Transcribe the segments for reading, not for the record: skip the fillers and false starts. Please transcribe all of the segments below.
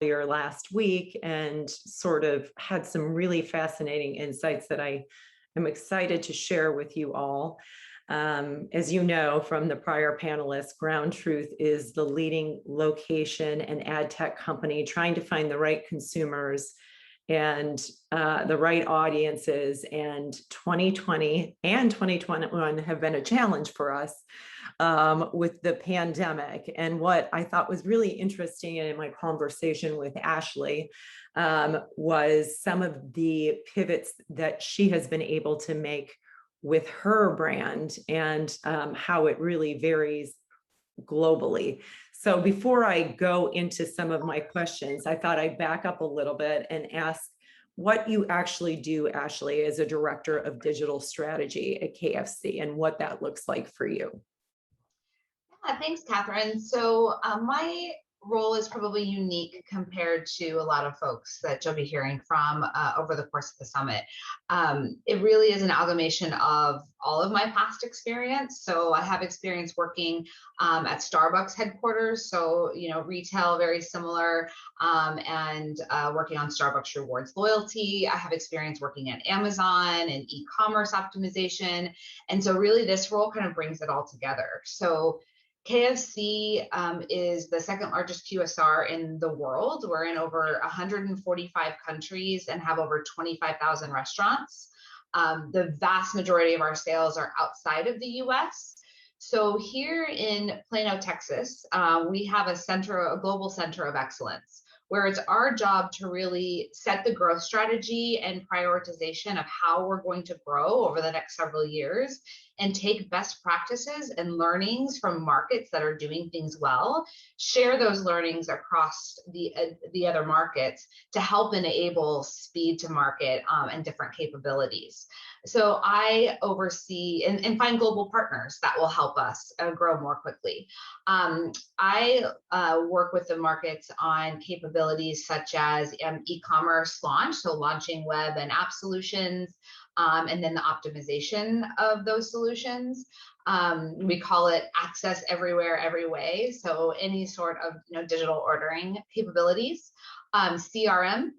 earlier last week and sort of had some really fascinating insights that I am excited to share with you all. As you know from the prior panelists, GroundTruth is the leading location and ad tech company trying to find the right consumers and the right audiences. And 2020 and 2021 have been a challenge for us with the pandemic. And what I thought was really interesting in my conversation with Ashley was some of the pivots that she has been able to make with her brand and how it really varies globally. So before I go into some of my questions, I thought I'd back up a little bit and ask what you actually do, Ashley, as a director of digital strategy at KFC and what that looks like for you. Yeah, thanks, Kathryn. So my role is probably unique compared to a lot of folks that you'll be hearing from over the course of the summit. It really is an amalgamation of all of my past experience. So I have experience working at Starbucks headquarters, so retail, very similar, and working on Starbucks Rewards loyalty. I have experience working at Amazon and e-commerce optimization, and so really this role kind of brings it all together. So KFC is the second largest QSR in the world. We're in over 145 countries and have over 25,000 restaurants. The vast majority of our sales are outside of the US. So here in Plano, Texas, we have a global center of excellence, where it's our job to really set the growth strategy and prioritization of how we're going to grow over the next several years, and take best practices and learnings from markets that are doing things well, share those learnings across the other markets to help enable speed to market and different capabilities. So I oversee and find global partners that will help us grow more quickly. I work with the markets on capabilities such as e-commerce launch, so launching web and app solutions, and then the optimization of those solutions. We call it access everywhere, every way. So any sort of digital ordering capabilities, CRM,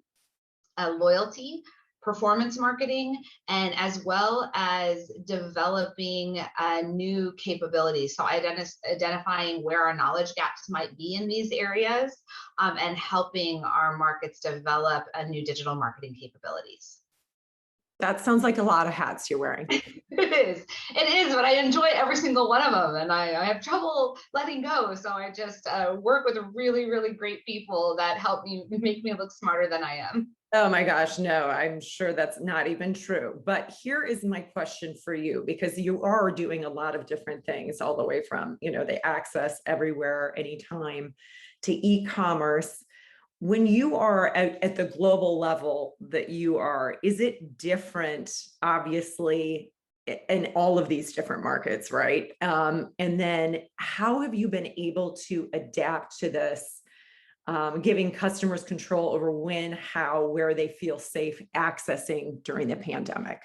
loyalty, performance marketing, and as well as developing new capabilities. So identifying where our knowledge gaps might be in these areas, and helping our markets develop new digital marketing capabilities. That sounds like a lot of hats you're wearing. It is, but I enjoy every single one of them, and I have trouble letting go. So I just work with really, really great people that help me make me look smarter than I am. Oh my gosh, no, I'm sure that's not even true. But here is my question for you, because you are doing a lot of different things, all the way from, the access everywhere, anytime, to e-commerce. When you are at the global level that you are, is it different, obviously, in all of these different markets, right? And then how have you been able to adapt to this, giving customers control over when, how, where they feel safe accessing during the pandemic?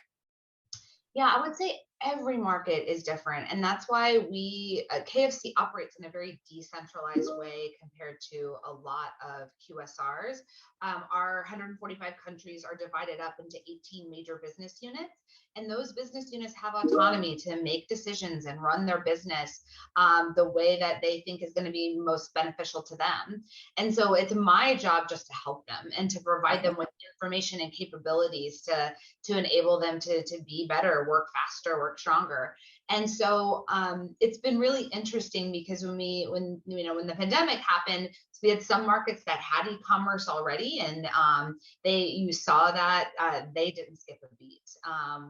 Yeah, I would say every market is different. And that's why KFC operates in a very decentralized way compared to a lot of QSRs. Our 145 countries are divided up into 18 major business units. And those business units have autonomy to make decisions and run their business the way that they think is going to be most beneficial to them. And so it's my job just to help them and to provide them with information and capabilities to enable them to be better, work faster, work stronger. And so it's been really interesting because when the pandemic happened, so we had some markets that had e-commerce already, and you saw that they didn't skip a beat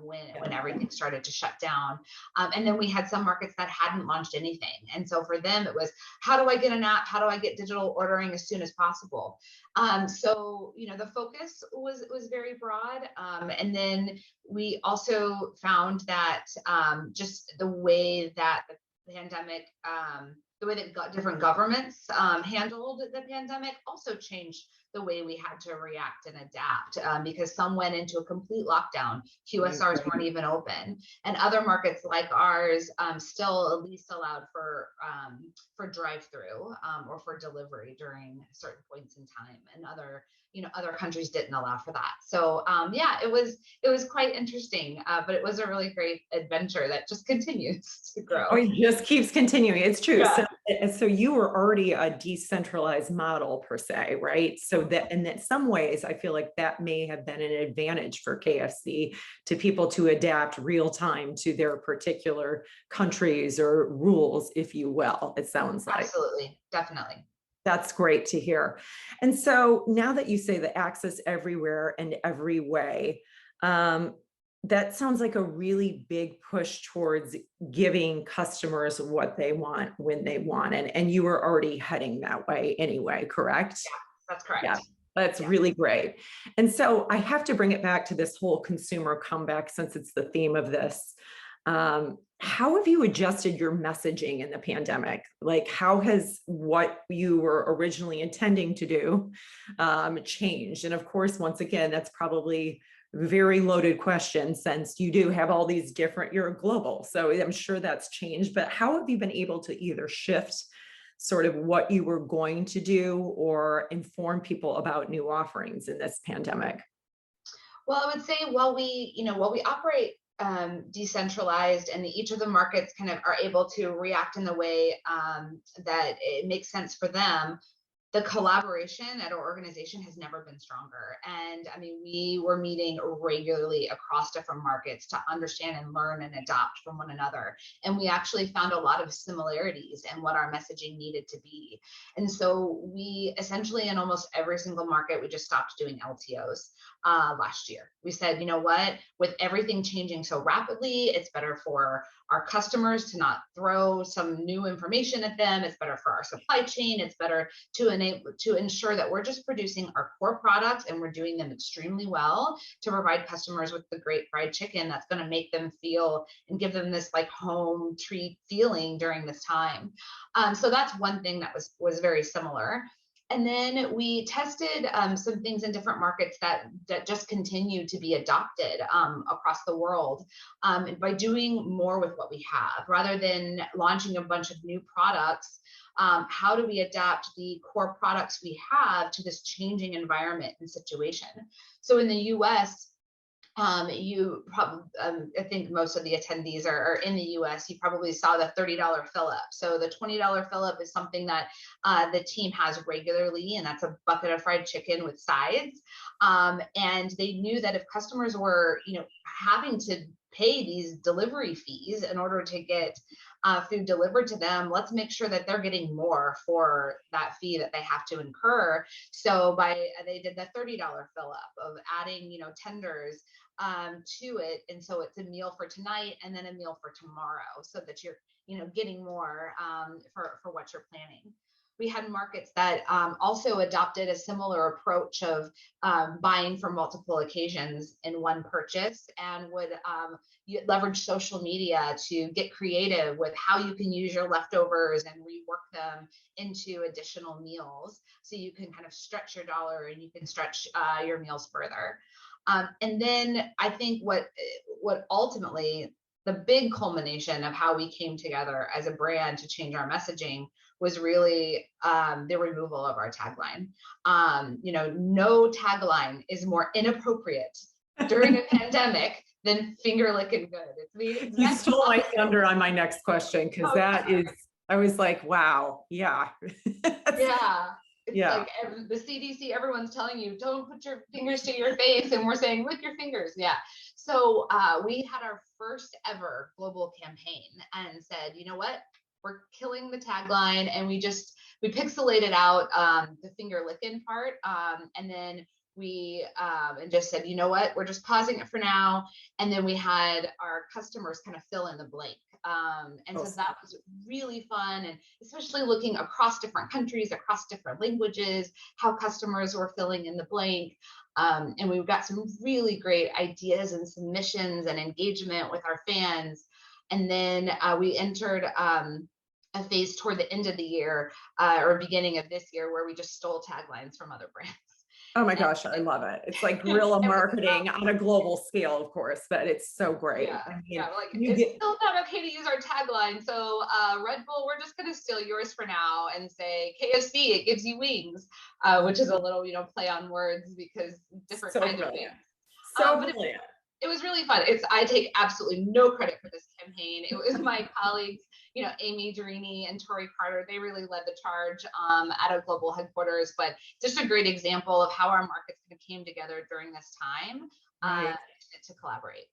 when everything started to shut down. And then we had some markets that hadn't launched anything. And so for them, it was, how do I get an app? How do I get digital ordering as soon as possible? So the focus was very broad. And then we also found that just the way that the pandemic, the way that different governments handled the pandemic also changed the way we had to react and adapt, because some went into a complete lockdown. Right, QSRs right. weren't even open, and other markets like ours still at least allowed for drive-through or for delivery during certain points in time, and other countries didn't allow for that. So yeah, it was quite interesting, but it was a really great adventure that just continues to Oh, grow. it just keeps continuing. It's true. Yeah. So you were already a decentralized model per se, right? So that in that some ways, I feel like that may have been an advantage for KFC to people to adapt real time to their particular countries or rules, if you will. It sounds like. Absolutely, definitely. That's great to hear. And so now that you say the access everywhere and every way, um, that sounds like a really big push towards giving customers what they want when they want. And you were already heading that way anyway, correct? Yeah, that's Yeah, correct. that's Yeah. really great. And so I have to bring it back to this whole consumer comeback since it's the theme of this. How have you adjusted your messaging in the pandemic? Like, how has what you were originally intending to do changed? And of course, once again, that's probably a very loaded question since you do have all these different, you're global. So I'm sure that's changed, but how have you been able to either shift sort of what you were going to do or inform people about new offerings in this pandemic? Well, I would say while we operate decentralized, and each of the markets kind of are able to react in the way that it makes sense for them, the collaboration at our organization has never been stronger. And I mean, we were meeting regularly across different markets to understand and learn and adopt from one another. And we actually found a lot of similarities in what our messaging needed to be. And so we essentially, in almost every single market, we just stopped doing LTOs last year. We said, you know what, with everything changing so rapidly, it's better for our customers to not throw some new information at them. It's better for our supply chain. It's better to ensure that we're just producing our core products and we're doing them extremely well to provide customers with the great fried chicken that's going to make them feel and give them this like home treat feeling during this time. So that's one thing that was very similar. And then we tested some things in different markets that just continue to be adopted across the world by doing more with what we have rather than launching a bunch of new products. How do we adapt the core products we have to this changing environment and situation? So in the US, I think most of the attendees are in the US. You probably saw the $30 fill up. So the $20 fill up is something that the team has regularly, and that's a bucket of fried chicken with sides. And they knew that if customers were, having to pay these delivery fees in order to get food delivered to them, let's make sure that they're getting more for that fee that they have to incur. So they did the $30 fill up of adding, tenders to it. And so it's a meal for tonight and then a meal for tomorrow so that you're, getting more for what you're planning. We had markets that also adopted a similar approach of buying for multiple occasions in one purchase and would leverage social media to get creative with how you can use your leftovers and rework them into additional meals so you can kind of stretch your dollar and you can stretch your meals further. And then I think what ultimately the big culmination of how we came together as a brand to change our messaging was really the removal of our tagline. No tagline is more inappropriate during a pandemic than finger licking good. It's You meant to stole my thunder on my next question because that yeah. is, I was like, wow, yeah. Yeah. It's Yeah. like the CDC, everyone's telling you, don't put your fingers to your face. And we're saying, lick your fingers. Yeah. So we had our first ever global campaign and said, you know what? We're killing the tagline. And we pixelated out the finger licking part. And then we and just said, you know what? We're just pausing it for now. And then we had our customers kind of fill in the blank. And so that was really fun, and especially looking across different countries, across different languages, how customers were filling in the blank. And we've got some really great ideas and submissions and engagement with our fans. And then we entered a phase toward the end of the year or beginning of this year where we just stole taglines from other brands. Oh my gosh, I love it. It's like guerrilla And marketing on a global scale, of course, but it's so great. yeah, I mean, yeah. Like you it's get still not okay to use our tagline. So Red Bull, we're just gonna steal yours for now and say KFC, it gives you wings, which is a little, play on words because different so kinds of brilliant. wings. So But brilliant. it was really fun. I take absolutely no credit for this campaign. It was my colleagues, Amy Durini and Tori Carter. They really led the charge at our global headquarters. But just a great example of how our markets kind of came together during this time Right. to collaborate.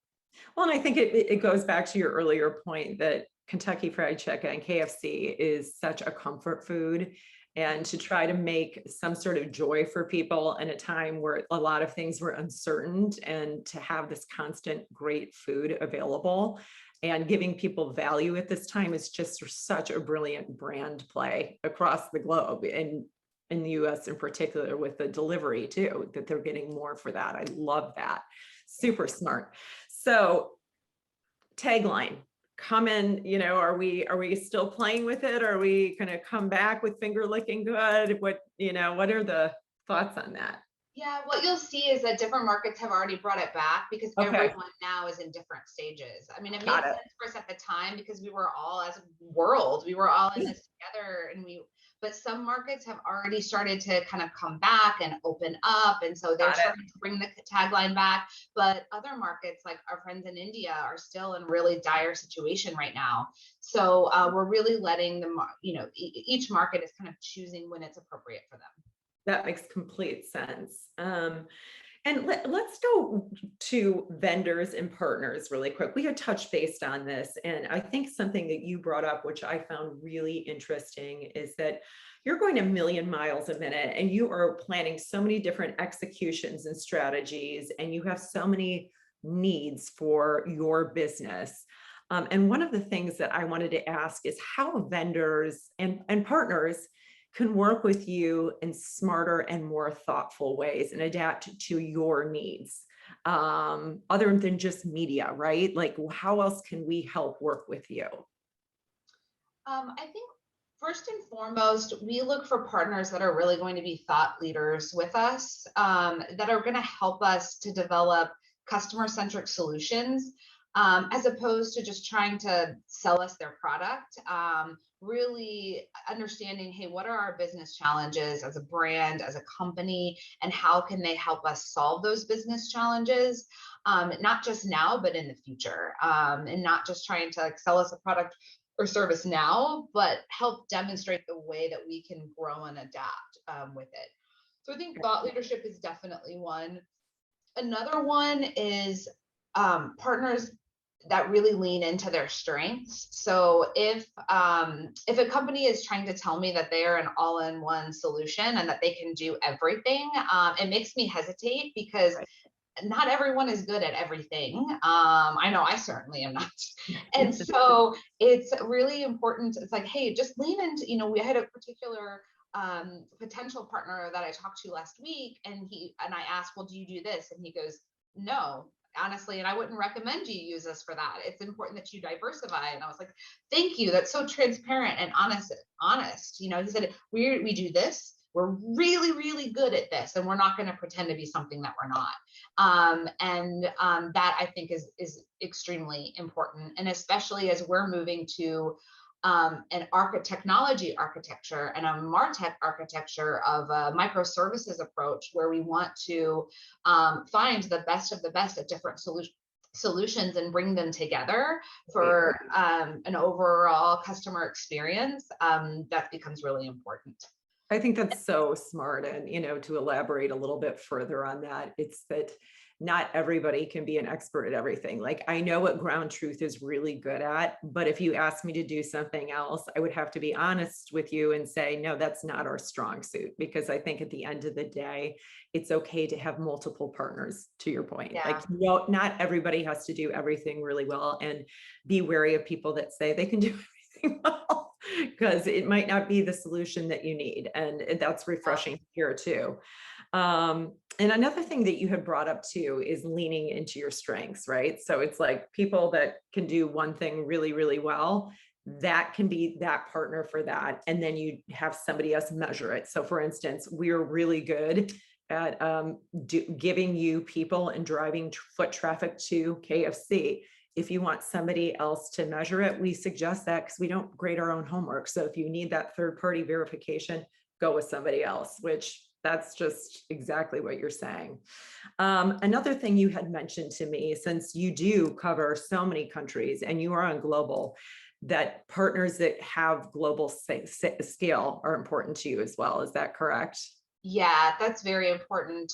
Well, and I think it goes back to your earlier point that Kentucky Fried Chicken and KFC is such a comfort food. And to try to make some sort of joy for people in a time where a lot of things were uncertain, and to have this constant great food available and giving people value at this time is just such a brilliant brand play across the globe, and in the US in particular, with the delivery too, that they're getting more for that. I love that. Super smart. So tagline, come in, are we still playing with it? Are we going to come back with finger licking good? What are the thoughts on that? Yeah, what you'll see is that different markets have already brought it back because Okay, everyone now is in different stages. I mean, it made got sense it. for us at the time because we were all, as a world, we were all in Yeah, this together, but some markets have already started to kind of come back and open up. And so they're got it. starting to bring the tagline back. But other markets, like our friends in India, are still in really dire situation right now. So we're really letting them, each market is kind of choosing when it's appropriate for them. That makes complete sense. And let's go to vendors and partners really quick. We had touched based on this, and I think something that you brought up, which I found really interesting, is that you're going a million miles a minute and you are planning so many different executions and strategies, and you have so many needs for your business. And one of the things that I wanted to ask is how vendors and partners can work with you in smarter and more thoughtful ways and adapt to your needs, other than just media, right? Like, how else can we help work with you? I think first and foremost, we look for partners that are really going to be thought leaders with us, that are going to help us to develop customer-centric solutions, as opposed to just trying to sell us their product. Really understanding, hey, what are our business challenges as a brand, as a company, and how can they help us solve those business challenges? Not just now, but in the future, and not just trying to like sell us a product or service now, but help demonstrate the way that we can grow and adapt with it. So I think thought leadership is definitely one. Another one is partners that really lean into their strengths. So if a company is trying to tell me that they are an all-in-one solution and that they can do everything, it makes me hesitate because Right. not everyone is good at everything. I know I certainly am not. And so it's really important. It's like, hey, just lean into, we had a particular potential partner that I talked to last week, and I asked, well, do you do this? And he goes, no, honestly, and I wouldn't recommend you use this for that. It's important that you diversify. And I was like, thank you. That's so transparent and honest. He said, we do this. We're really, really good at this, and we're not going to pretend to be something that we're not. That I think is extremely important, and especially as we're moving to an technology architecture and a MarTech architecture of a microservices approach, where we want to find the best of the best at different solutions and bring them together for an overall customer experience. That becomes really important. I think that's so smart. And, to elaborate a little bit further on that, it's that not everybody can be an expert at everything. Like, I know what GroundTruth is really good at, but if you ask me to do something else, I would have to be honest with you and say, no, that's not our strong suit. Because I think at the end of the day, it's okay to have multiple partners, to your point. Yeah. Like, not everybody has to do everything really well, and be wary of people that say they can do everything well, because it might not be the solution that you need. And that's refreshing here too. And another thing that you had brought up too is leaning into your strengths, right? So it's like people that can do one thing really, really well, that can be that partner for that. And then you have somebody else measure it. So for instance, we're really good at giving you people and driving foot traffic to KFC. If you want somebody else to measure it, we suggest that because we don't grade our own homework. So if you need that third-party verification, go with somebody else, which that's just exactly what you're saying. Another thing you had mentioned to me, since you do cover so many countries and you are on global, that partners that have global scale are important to you as well. Is that correct? Yeah, that's very important.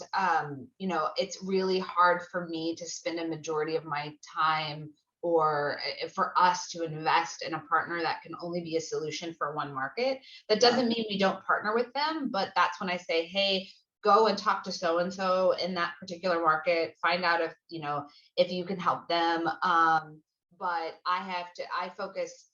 It's really hard for me to spend a majority of my time or for us to invest in a partner that can only be a solution for one market. That Yeah. doesn't mean we don't partner with them, but that's when I say, hey, go and talk to so and so in that particular market, find out if you can help them. But I focus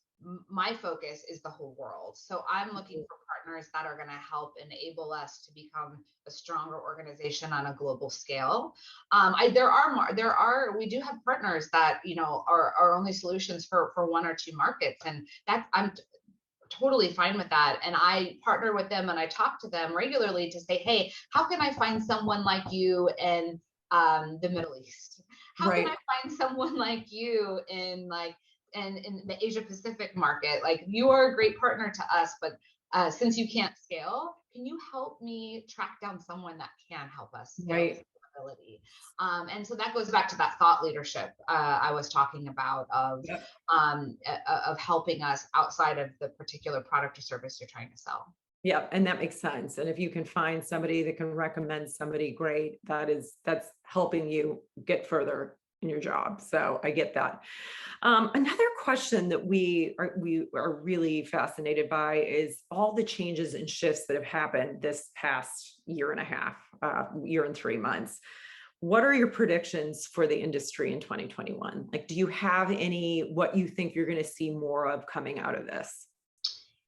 my focus is the whole world. So I'm looking for partners that are going to help enable us to become a stronger organization on a global scale. We do have partners that, are only solutions for one or two markets. And I'm totally fine with that. And I partner with them and I talk to them regularly to say, hey, how can I find someone like you in the Middle East? How can I find someone like you in in the Asia Pacific market? Like, you are a great partner to us, but since you can't scale, can you help me track down someone that can help us scale Right. scalability? And so that goes back to that thought leadership I was talking about Yep. of helping us outside of the particular product or service you're trying to sell. Yeah, and that makes sense. And if you can find somebody that can recommend somebody great, that's helping you get further in your job. So I get that. Another question that we are really fascinated by is all the changes and shifts that have happened this past year and a half, year and 3 months. What are your predictions for the industry in 2021? Like, do you have what you think you're going to see more of coming out of this?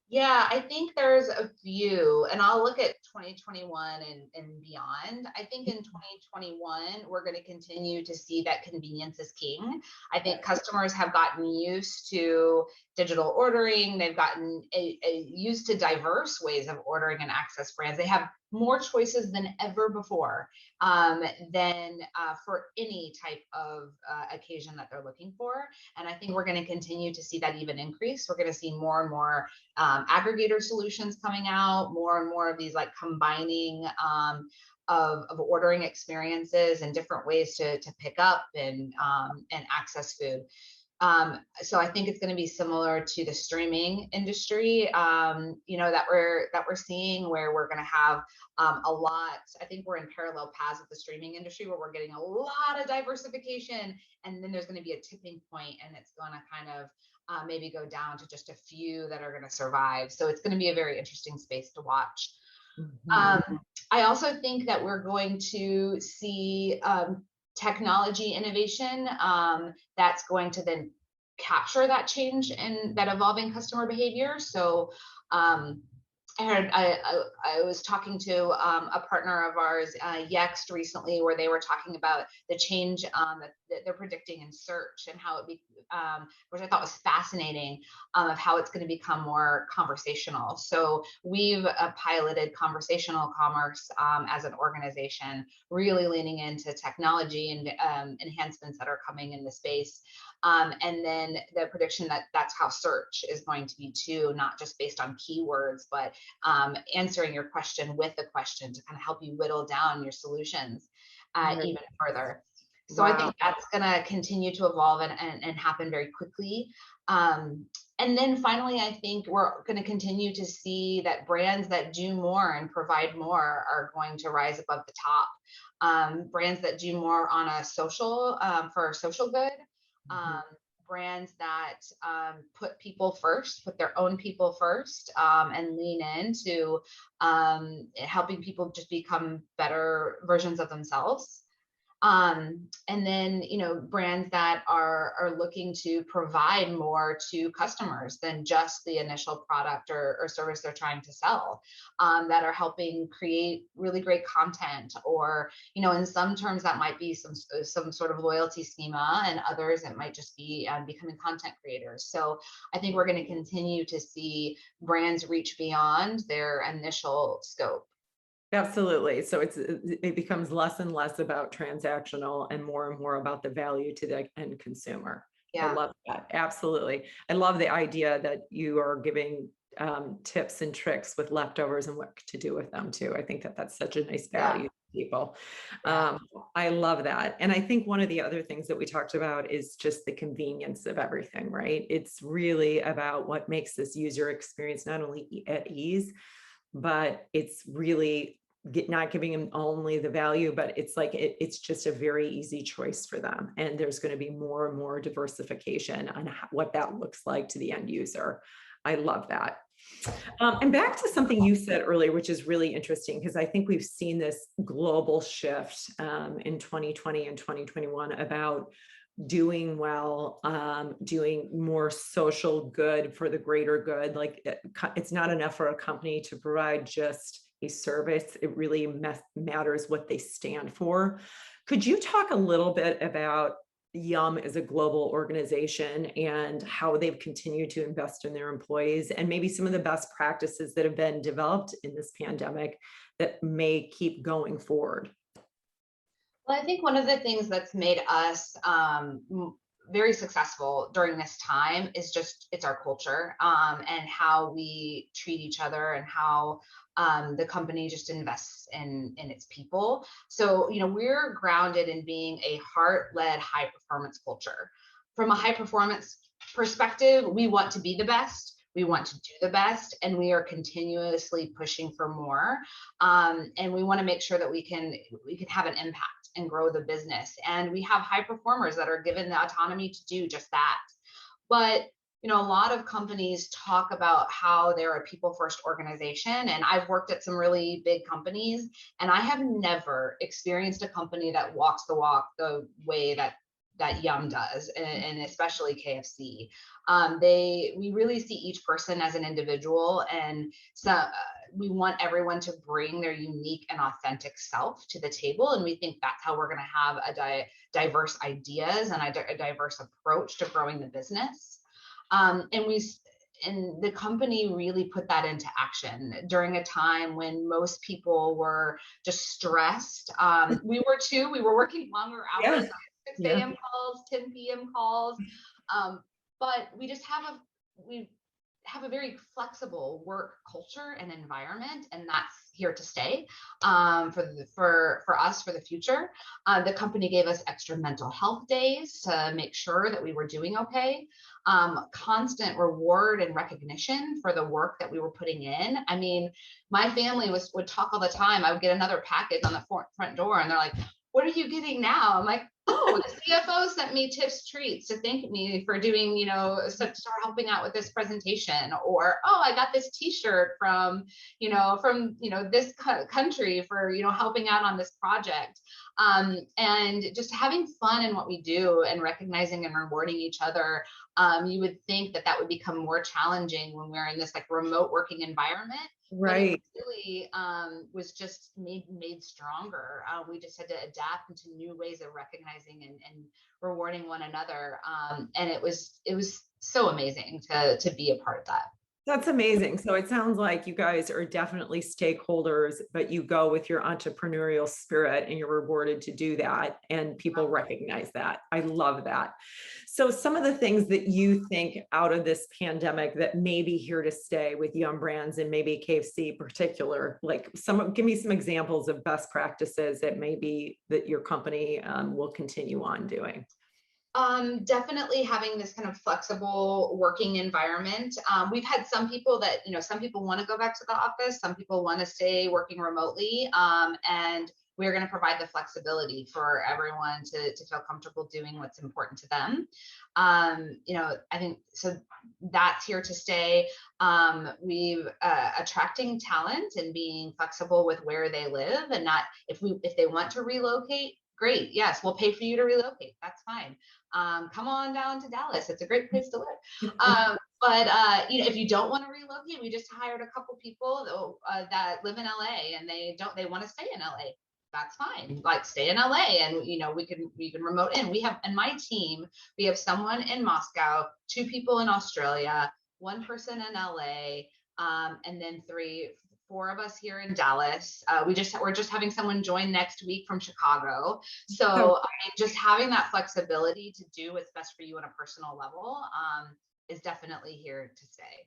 Yeah, I think there's a few, and I'll look at 2021 and beyond. I think in 2021, we're going to continue to see that convenience is king. I think customers have gotten used to digital ordering. They've gotten used to diverse ways of ordering and access brands. They have more choices than ever before, than for any type of occasion that they're looking for. And I think we're going to continue to see that even increase. We're going to see more and more aggregator solutions coming out, more and more of these like combining of ordering experiences and different ways to pick up and access food. So I think it's going to be similar to the streaming industry, that we're seeing, where we're going to have a lot. I think we're in parallel paths with the streaming industry, where we're getting a lot of diversification, and then there's going to be a tipping point, and it's going to kind of maybe go down to just a few that are going to survive. So it's going to be a very interesting space to watch. Mhm. I also think that we're going to see technology innovation that's going to then capture that change and that evolving customer behavior. So I was talking to a partner of ours, Yext, recently, where they were talking about the change that they're predicting in search, and how which I thought was fascinating, of how it's going to become more conversational. So we've piloted conversational commerce as an organization, really leaning into technology and enhancements that are coming in the space. And then the prediction that that's how search is going to be too, not just based on keywords, but answering your question with a question to kind of help you whittle down your solutions even further. So I think that's going to continue to evolve and happen very quickly. And then finally, I think we're going to continue to see that brands that do more and provide more are going to rise above the top. Brands that do more on a social, for social good. Brands that put people first, put their own people first, and lean into helping people just become better versions of themselves. And then, brands that are looking to provide more to customers than just the initial product or service they're trying to sell, that are helping create really great content, or, in some terms that might be some sort of loyalty schema, and others it might just be becoming content creators. So I think we're going to continue to see brands reach beyond their initial scope. Absolutely. So it becomes less and less about transactional and more about the value to the end consumer. I Yeah, love that. Absolutely. I love the idea that you are giving tips and tricks with leftovers and what to do with them too. I think that that's such a nice yeah, value to people. yeah, Um, I love that. And I think one of the other things that we talked about is just the convenience of everything, right? It's really about what makes this user experience not only at ease, but it's really not giving them only the value, but it's like it's just a very easy choice for them. And there's going to be more and more diversification on what that looks like to the end user. I love that. And back to something you said earlier, which is really interesting, because I think we've seen this global shift in 2020 and 2021 about doing well, doing more social good for the greater good. Like it's not enough for a company to provide just a service. It really matters what they stand for. Could you talk a little bit about Yum as a global organization and how they've continued to invest in their employees and maybe some of the best practices that have been developed in this pandemic that may keep going forward? Well, I think one of the things that's made us very successful during this time is just it's our culture, and how we treat each other, and how the company just invests in its people. So, we're grounded in being a heart-led, high-performance culture. From a high-performance perspective, we want to be the best. We want to do the best, and we are continuously pushing for more. And we want to make sure that we can have an impact and grow the business. And we have high performers that are given the autonomy to do just that. But a lot of companies talk about how they're a people first organization. And I've worked at some really big companies, and I have never experienced a company that walks the walk the way that Yum does, and especially KFC. We really see each person as an individual, and so we want everyone to bring their unique and authentic self to the table. And we think that's how we're going to have diverse ideas and a diverse approach to growing the business. And the company really put that into action during a time when most people were just stressed. We were too. We were working longer hours, Yeah. 6 Yeah. a.m. calls, 10 p.m. calls. But we have a very flexible work culture and environment, and that's here to stay for us for the future. The company gave us extra mental health days to make sure that we were doing okay. Constant reward and recognition for the work that we were putting in. I mean, my family would talk all the time. I would get another package on the front door, and they're like, "What are you getting now?" I'm like, "Oh, the CFO sent me tips treats to thank me for doing, start helping out with this presentation." Or, "Oh, I got this T-shirt from this country for, helping out on this project." And just having fun in what we do and recognizing and rewarding each other. You would think that would become more challenging when we're in this like remote working environment. But it Right. really was just made stronger. We just had to adapt into new ways of recognizing and rewarding one another. And it was so amazing to be a part of that. That's amazing. So it sounds like you guys are definitely stakeholders, but you go with your entrepreneurial spirit and you're rewarded to do that. And people recognize that. I love that. So some of the things that you think out of this pandemic that may be here to stay with Yum Brands and maybe KFC in particular, like give me some examples of best practices that maybe that your company will continue on doing. Definitely having this kind of flexible working environment. We've had some people that, some people want to go back to the office, some people want to stay working remotely. And we're going to provide the flexibility for everyone to feel comfortable doing what's important to them. I think so that's here to stay. We've attracting talent and being flexible with where they live, and not if they want to relocate, great. Yes, we'll pay for you to relocate. That's fine. Come on down to Dallas. It's a great place to live. But if you don't want to relocate, we just hired a couple people that live in LA, and they want to stay in LA. That's fine. Like, stay in LA, and we can remote in. We have, in my team, we have someone in Moscow, 2 people in Australia, 1 person in LA, and then 4 of us here in Dallas. We're just having someone join next week from Chicago. So I mean, just having that flexibility to do what's best for you on a personal level is definitely here to stay.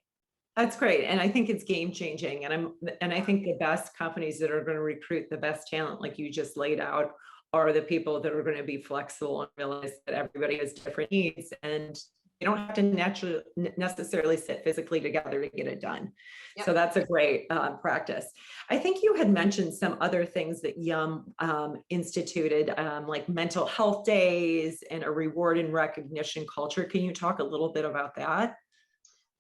That's great. And I think it's game changing. And I think the best companies that are going to recruit the best talent, like you just laid out, are the people that are going to be flexible and realize that everybody has different needs and you don't have to necessarily sit physically together to get it done. Yep. So that's a great practice. I think you had mentioned some other things that Yum instituted, like mental health days and a reward and recognition culture. Can you talk a little bit about that?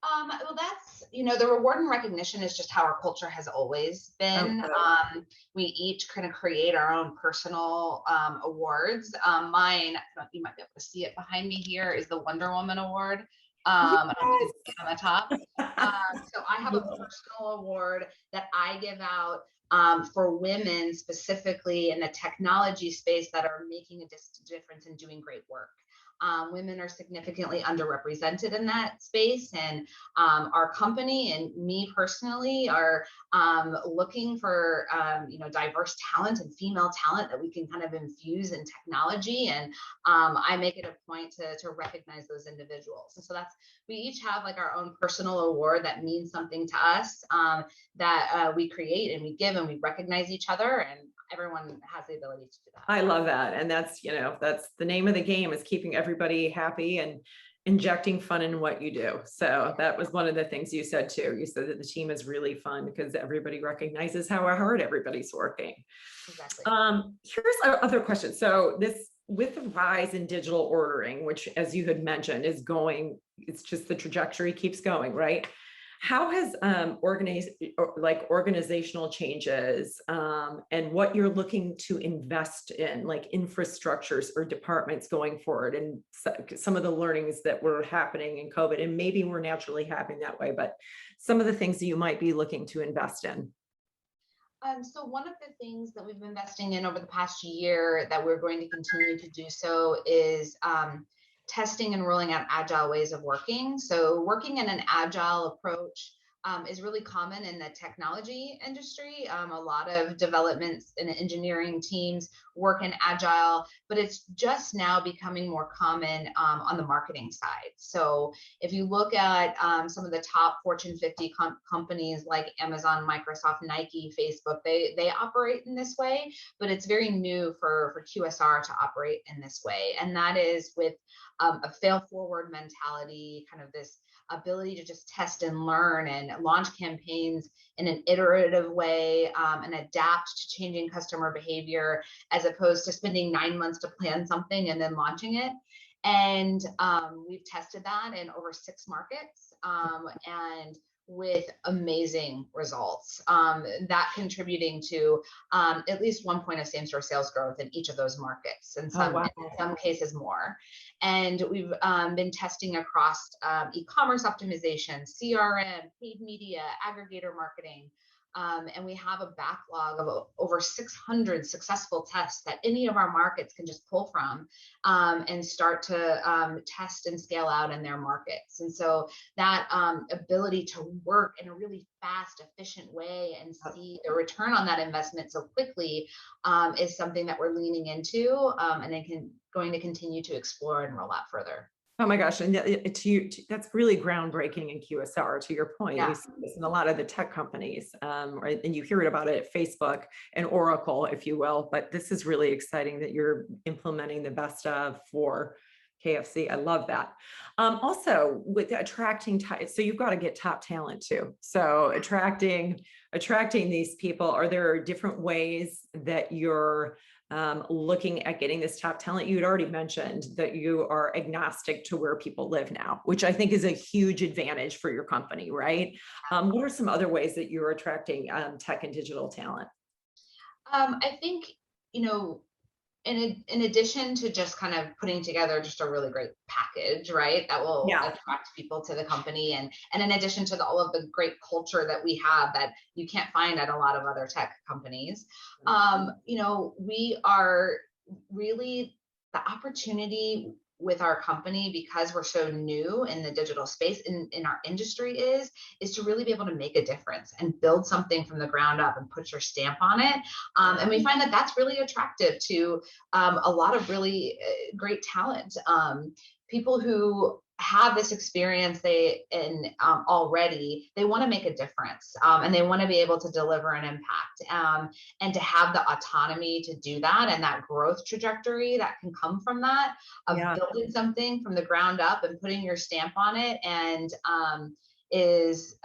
Well, that's, the reward and recognition is just how our culture has always been. Okay. We each kind of create our own personal awards. Mine, you might be able to see it behind me here, is the Wonder Woman Award. Yes. And I'm just on the top. So I have a personal award that I give out for women specifically in the technology space that are making a difference and doing great work. Women are significantly underrepresented in that space, and our company and me personally are looking for diverse talent and female talent that we can kind of infuse in technology, and I make it a point to recognize those individuals. And so we each have like our own personal award that means something to us, that we create and we give and we recognize each other, and everyone has the ability to do that. I love that. And that's the name of the game, is keeping everybody happy and injecting fun in what you do. So that was one of the things you said too. You said that the team is really fun because everybody recognizes how hard everybody's working. Exactly. Here's our other question. So with the rise in digital ordering, which as you had mentioned is going, it's just the trajectory keeps going, right? How has organizational changes and what you're looking to invest in, like infrastructures or departments going forward, and some of the learnings that were happening in COVID, and maybe we're naturally happening that way, but some of the things that you might be looking to invest in? So one of the things that we've been investing in over the past year that we're going to continue to do so is testing and rolling out agile ways of working. So working in an agile approach is really common in the technology industry. A lot of developments and engineering teams work in agile, but it's just now becoming more common on the marketing side. So if you look at some of the top Fortune 50 companies like Amazon, Microsoft, Nike, Facebook, they operate in this way, but it's very new for QSR to operate in this way. And that is with a fail forward mentality, kind of this ability to just test and learn and launch campaigns in an iterative way, and adapt to changing customer behavior, as opposed to spending 9 months to plan something and then launching it. And we've tested that in over 6 markets, and with amazing results, that contributing to at least 1 point of same-store sales growth in each of those markets, and in some cases more. And we've been testing across e-commerce optimization, CRM, paid media, aggregator marketing. And we have a backlog of over 600 successful tests that any of our markets can just pull from and start to test and scale out in their markets. And so that ability to work in a really fast, efficient way and see the return on that investment so quickly is something that we're leaning into, and then going to continue to explore and roll out further. Oh my gosh, and that's really groundbreaking in QSR, to your point. Yeah. We see this in a lot of the tech companies, right? And you hear about it at Facebook and Oracle, if you will, but this is really exciting that you're implementing the best of for KFC. I love that. Also with attracting, so you've got to get top talent too. So attracting these people, are there different ways that you're looking at getting this top talent? You had already mentioned that you are agnostic to where people live now, which I think is a huge advantage for your company, right? What are some other ways that you're attracting tech and digital talent? I think, in addition to just kind of putting together just a really great package, right, that will attract people to the company, and in addition to all of the great culture that we have that you can't find at a lot of other tech companies, we are really, the opportunity with our company, because we're so new in the digital space in our industry, is to really be able to make a difference and build something from the ground up and put your stamp on it. And we find that that's really attractive to a lot of really great talent. People who have this experience already, they want to make a difference, and they want to be able to deliver an impact, and to have the autonomy to do that, and that growth trajectory that can come from that, of building something from the ground up and putting your stamp on it, and is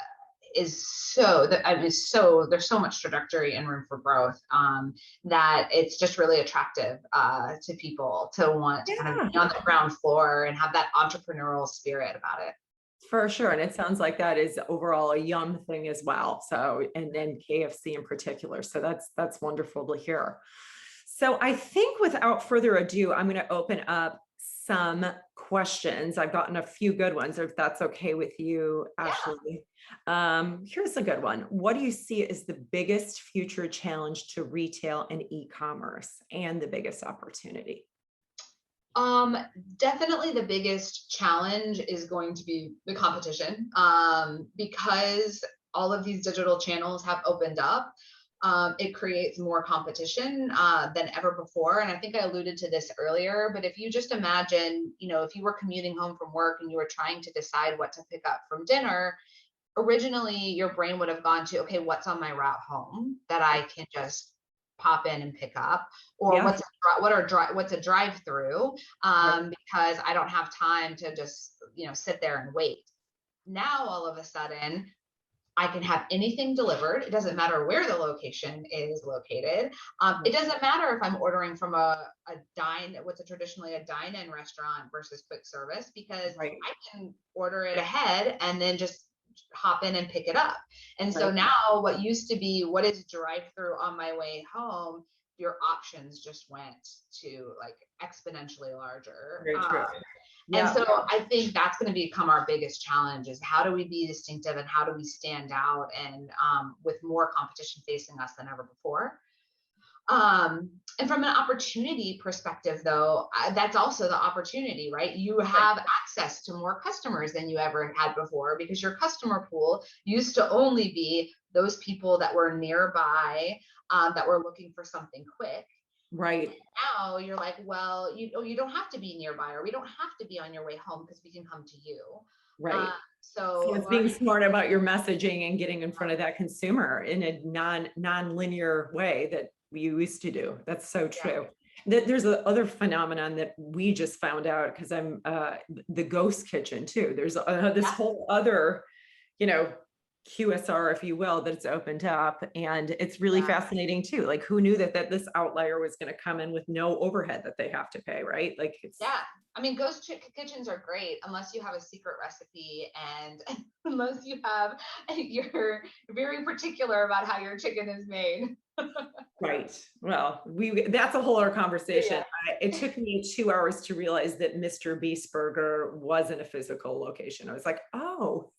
so that I mean, so there's so much trajectory and room for growth, that it's just really attractive to people to want to kind of be on the ground floor and have that entrepreneurial spirit about it. For sure. And it sounds like that is overall a Yum thing as well. So, and then KFC in particular. So that's wonderful to hear. So I think without further ado, I'm going to open up some questions. I've gotten a few good ones, if that's okay with you, Ashley. Here's a good one. What do you see as the biggest future challenge to retail and e-commerce, and the biggest opportunity? Definitely the biggest challenge is going to be the competition, because all of these digital channels have opened up. It creates more competition than ever before. And I think I alluded to this earlier, but if you just imagine, if you were commuting home from work and you were trying to decide what to pick up from dinner, originally your brain would have gone to, okay, what's on my route home that I can just pop in and pick up, or what's a drive-through, because I don't have time to just sit there and wait. Now all of a sudden I can have anything delivered. It doesn't matter where the location is located. It doesn't matter if I'm ordering from what's traditionally a dine-in restaurant versus quick service, because I can order it ahead and then just hop in and pick it up. And so now what used to be, what is drive-through on my way home, your options just went to like exponentially larger. Very true. And so I think that's going to become our biggest challenge, is how do we be distinctive and how do we stand out, and with more competition facing us than ever before. And from an opportunity perspective, though, that's also the opportunity, right? You have access to more customers than you ever had before, because your customer pool used to only be those people that were nearby, that were looking for something quick. Right. And now you're like, well, you don't have to be nearby, or we don't have to be on your way home because we can come to you. Right. So it's being smart about your messaging and getting in front of that consumer in a non-linear way that we used to do. That's so true. There's other phenomenon that we just found out, because I'm the ghost kitchen too. There's this whole other, QSR, if you will, that's opened up, and it's really fascinating too. Like, who knew that this outlier was going to come in with no overhead that they have to pay, right? Like, I mean, ghost kitchens are great unless you have a secret recipe, and unless you're very particular about how your chicken is made. Right. Well, that's a whole other conversation. It took me 2 hours to realize that Mr. Beast Burger wasn't a physical location. I was like, oh,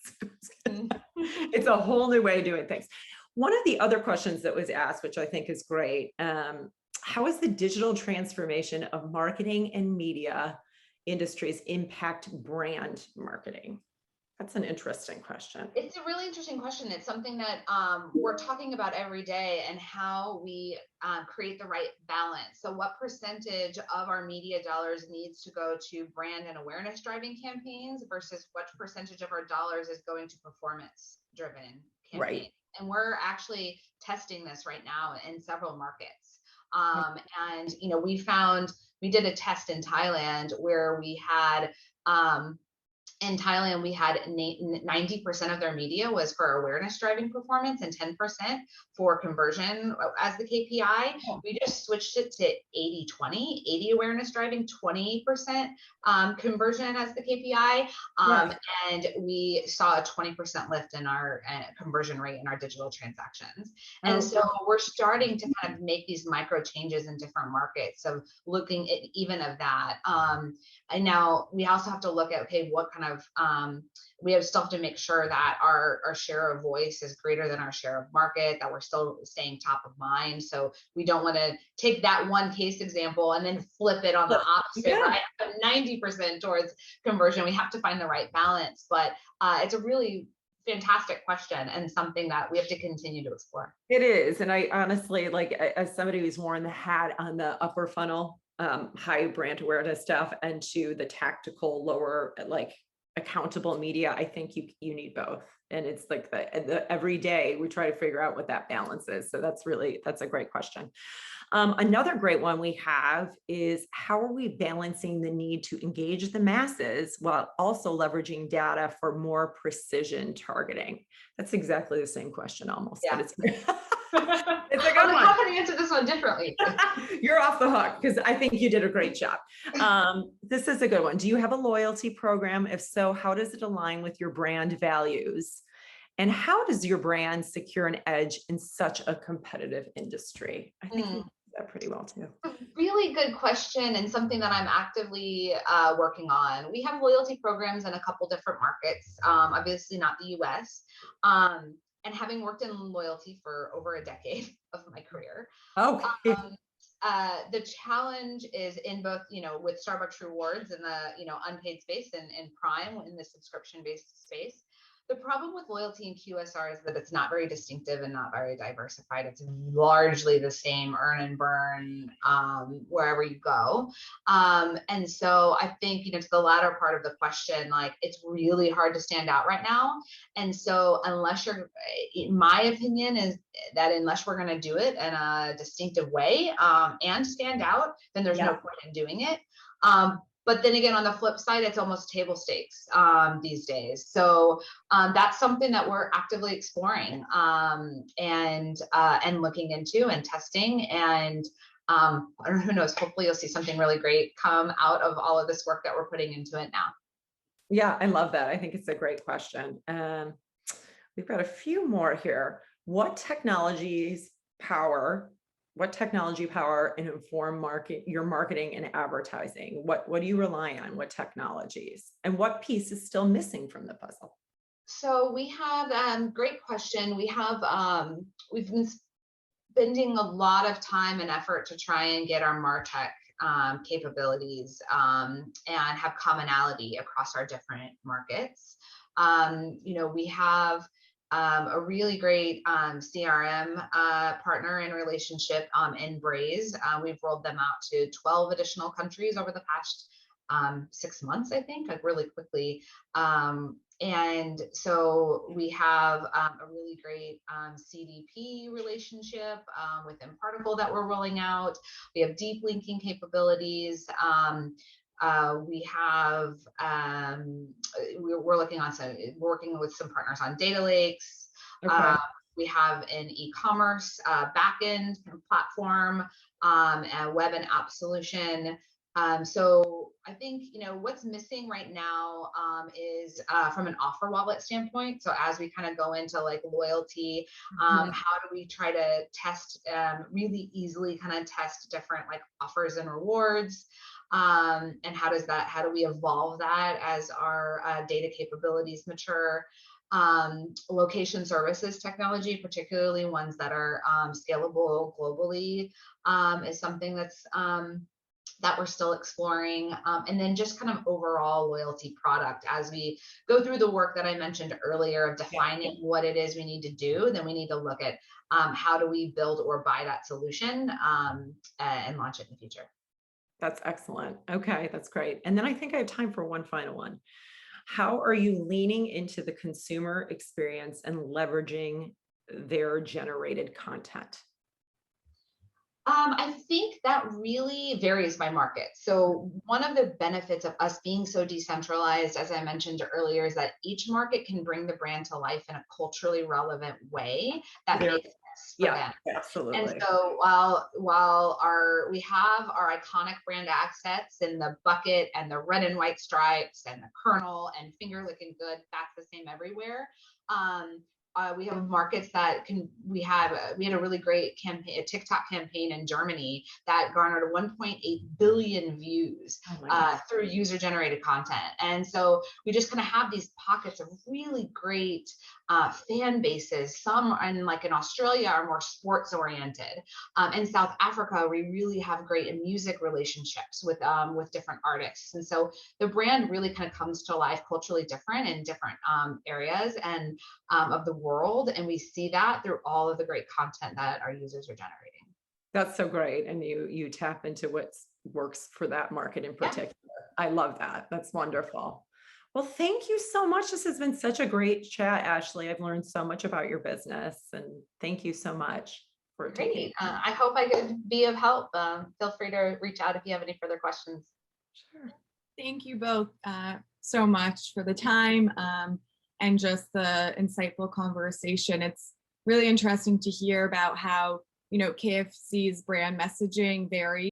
it's a whole new way of doing things. One of the other questions that was asked, which I think is great, how is the digital transformation of marketing and media industries impact brand marketing? That's an interesting question. It's a really interesting question. It's something that we're talking about every day, and how we create the right balance. So what percentage of our media dollars needs to go to brand and awareness driving campaigns versus what percentage of our dollars is going to performance driven campaigns. And we're actually testing this right now in several markets. And we did a test in Thailand where we had in Thailand, we had 90% of their media was for awareness driving performance and 10% for conversion as the KPI. We just switched it to 80-20, 80 awareness driving, 20% conversion as the KPI. And we saw a 20% lift in our conversion rate in our digital transactions. And so we're starting to kind of make these micro changes in different markets. So looking at even of that. And now we also have to look at, okay, what kind we still have to make sure that our share of voice is greater than our share of market, that we're still staying top of mind. So we don't want to take that one case example and then flip it on the opposite, right? 90% towards conversion. We have to find the right balance, but it's a really fantastic question and something that we have to continue to explore. It is. And I honestly, like, as somebody who's worn the hat on the upper funnel, high brand awareness stuff, and to the tactical lower, like, accountable media, I think you need both. And it's like the every day we try to figure out what that balance is. So that's a great question. Another great one we have is, how are we balancing the need to engage the masses while also leveraging data for more precision targeting? That's exactly the same question almost. Yeah. But it's a good one. How can I answer this one differently? You're off the hook, because I think you did a great job. This is a good one. Do you have a loyalty program? If so, how does it align with your brand values? And how does your brand secure an edge in such a competitive industry? I think you did that pretty well too. A really good question, and something that I'm actively working on. We have loyalty programs in a couple different markets, obviously not the US. And having worked in loyalty for over a decade of my career, Okay. the challenge is in both, with Starbucks rewards in the, unpaid space, and Prime in the subscription-based space. The problem with loyalty and QSR is that it's not very distinctive and not very diversified. It's largely the same earn and burn wherever you go. And so I think, to the latter part of the question, like, it's really hard to stand out right now. And so my opinion is that unless we're going to do it in a distinctive way and stand out, then there's no point in doing it. But then again, on the flip side, it's almost table stakes these days. So that's something that we're actively exploring and looking into and testing. And who knows, hopefully you'll see something really great come out of all of this work that we're putting into it now. Yeah, I love that. I think it's a great question. We've got a few more here. What technology power and inform your marketing and advertising? What do you rely on? What technologies? And what piece is still missing from the puzzle? So we have, great question. We've been spending a lot of time and effort to try and get our MarTech capabilities and have commonality across our different markets. We have a really great CRM partner and relationship in Braze. We've rolled them out to 12 additional countries over the past 6 months, I think, like really quickly. And so we have a really great CDP relationship with Imparticle that we're rolling out. We have deep linking capabilities. We have, we're working with some partners on data lakes. Okay. We have an e-commerce backend platform, a web and app solution. So I think, what's missing right now is from an offer wallet standpoint. So as we kind of go into like loyalty, how do we try to test, really easily kind of test different like offers and rewards? And how do we evolve that as our data capabilities mature? Location services technology, particularly ones that are scalable globally, is something that we're still exploring. And then just kind of overall loyalty product, as we go through the work that I mentioned earlier of defining what it is we need to do, then we need to look at how do we build or buy that solution and launch it in the future. That's excellent. Okay, that's great. And then I think I have time for one final one. How are you leaning into the consumer experience and leveraging their generated content? I think that really varies by market. So one of the benefits of us being so decentralized, as I mentioned earlier, is that each market can bring the brand to life in a culturally relevant way that makes sense for them. Absolutely. And so while we have our iconic brand assets in the bucket and the red and white stripes and the kernel and finger licking good, that's the same everywhere. we have markets that we had a really great campaign, a TikTok campaign in Germany that garnered 1.8 billion views Oh my God. through user generated content. And so we just kind of have these pockets of really great fan bases. Some in Australia are more sports oriented. In South Africa, we really have great music relationships with different artists. And so the brand really kind of comes to life culturally different in different areas and of the world. And we see that through all of the great content that our users are generating. That's so great. And you tap into what works for that market in Yeah. particular. I love that. That's wonderful. Well, thank you so much. This has been such a great chat, Ashley. I've learned so much about your business, and thank you so much for taking. Great. I hope I could be of help. Feel free to reach out if you have any further questions. Sure. Thank you both so much for the time and just the insightful conversation. It's really interesting to hear about how, KFC's brand messaging varies